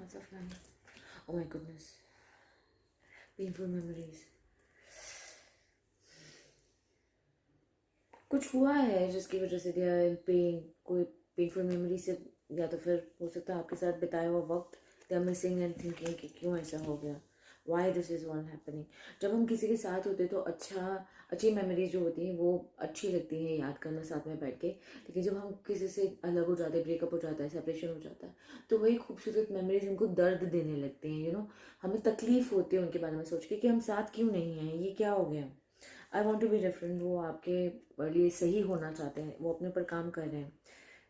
months of life. Oh my goodness. Painful memories. कुछ हुआ है जिसकी वजह से दिया पेन, कोई पेनफुल मेमोरी से, या तो फिर हो सकता है आपके साथ बिताया हुआ वक्त they are missing and thinking कि क्यों ऐसा हो गया, why this is one happening. जब हम किसी के साथ होते हैं तो अच्छी मेमोरीज जो होती हैं वो अच्छी लगती हैं याद करना साथ में बैठ के. लेकिन जब हम किसी से अलग हो जाते हैं, ब्रेकअप हो जाता है, सेपरेशन हो जाता है, तो वही खूबसूरत मेमोरीज उनको दर्द देने लगते हैं. हमें तकलीफ होती है उनके बारे में सोच के कि हम साथ क्यों नहीं हैं, ये क्या हो गया. I want to be different. वो आपके लिए सही होना चाहते हैं, वो अपने ऊपर काम कर रहे हैं.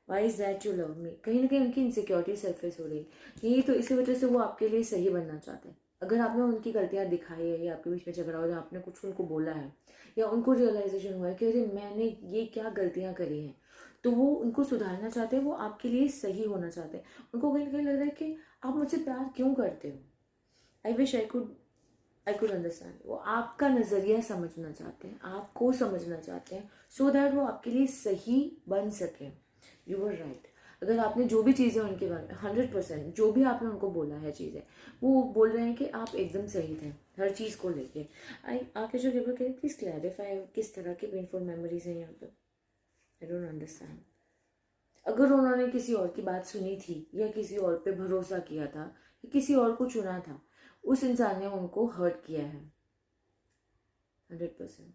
Why is that you love me. कहीं ना कहीं उनकी इनसिक्योरिटी सरफेस हो रही है, यही तो इसी वजह से वो आपके लिए सही बनना चाहते हैं. अगर आपने उनकी गलतियाँ दिखाई है या आपके बीच में झगड़ा हो, या आपने कुछ उनको बोला है, या उनको रियलाइजेशन हुआ है कि अरे मैंने ये क्या गलतियाँ करी हैं, तो वो उनको सुधारना चाहते हैं, वो आपके लिए सही होना चाहते हैं. उनको कहीं ना कहीं लग रहा है कि आप मुझसे प्यार क्यों करते हो. I wish I could understand. वो आपका नज़रिया समझना चाहते हैं, आपको समझना चाहते हैं, सो दैट वो आपके लिए सही बन सके. You were right. अगर आपने जो भी चीज़ें उनके बारे में 100% जो भी आपने उनको बोला है चीज़ें, वो बोल रहे हैं कि आप एकदम सही थे हर चीज़ को लेके. आके जो केवल करें, प्लीज़ क्लैरिफाई किस तरह की पेनफुल मेमोरीज हैं यहाँ पे. I don't understand. अगर उन्होंने किसी और की बात सुनी थी, या किसी और पे भरोसा किया था, या किसी और को चुना था, उस इंसान ने उनको हर्ट किया है 100%.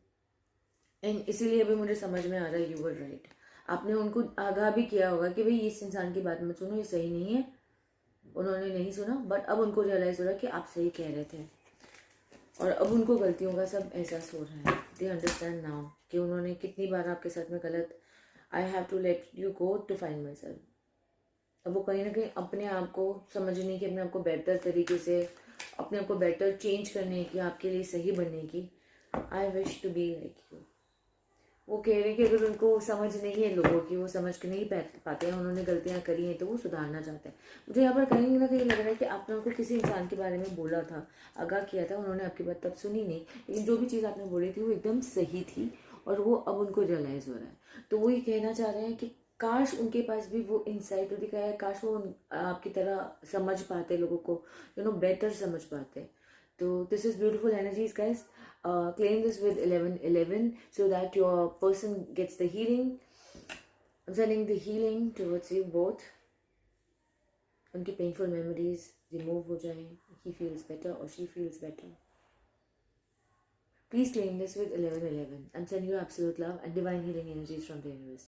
एंड इसीलिए अभी मुझे समझ में आ रहा है यू वर राइट. आपने उनको आगाह भी किया होगा कि भाई इस इंसान की बात मत सुनो, ये सही नहीं है. उन्होंने नहीं सुना, बट अब उनको रियलाइज हो रहा है कि आप सही कह रहे थे, और अब उनको गलतियों का सब एहसास हो रहा है. दे अंडरस्टैंड नाउ कि उन्होंने कितनी बार आपके साथ में गलत. I have to let you go to find myself. अब वो कहीं ना कहीं अपने आप को समझने की, अपने आप को बेहतर तरीके से, अपने आप को बेटर चेंज करने की, आपके लिए सही बनने की. I wish to be like you. वो कह रहे हैं कि अगर उनको समझ नहीं है लोगों की, वो समझ के नहीं पाते हैं, उन्होंने गलतियां करी हैं, तो वो सुधारना चाहते हैं. मुझे यहाँ पर कहीं ना कहीं लग रहा है कि आपने उनको किसी इंसान के बारे में बोला था, आगाह किया था, उन्होंने आपकी बात तब सुनी नहीं, लेकिन जो भी चीज़ आपने बोली थी वो एकदम सही थी, और वो अब उनको रियलाइज़ हो रहा है. तो वो ये कहना चाह रहे हैं कि काश उनके पास भी वो इंसाइट होती, काश वो आपकी तरह समझ पाते लोगों को, बेटर समझ पाते. So this is beautiful energies, guys. Claim this with 1111 so that your person gets the healing. I'm sending the healing towards you both. उनकी painful memories remove हो जाएं. He feels better or she feels better. Please claim this with 1111. I'm sending you absolute love and divine healing energies from the universe.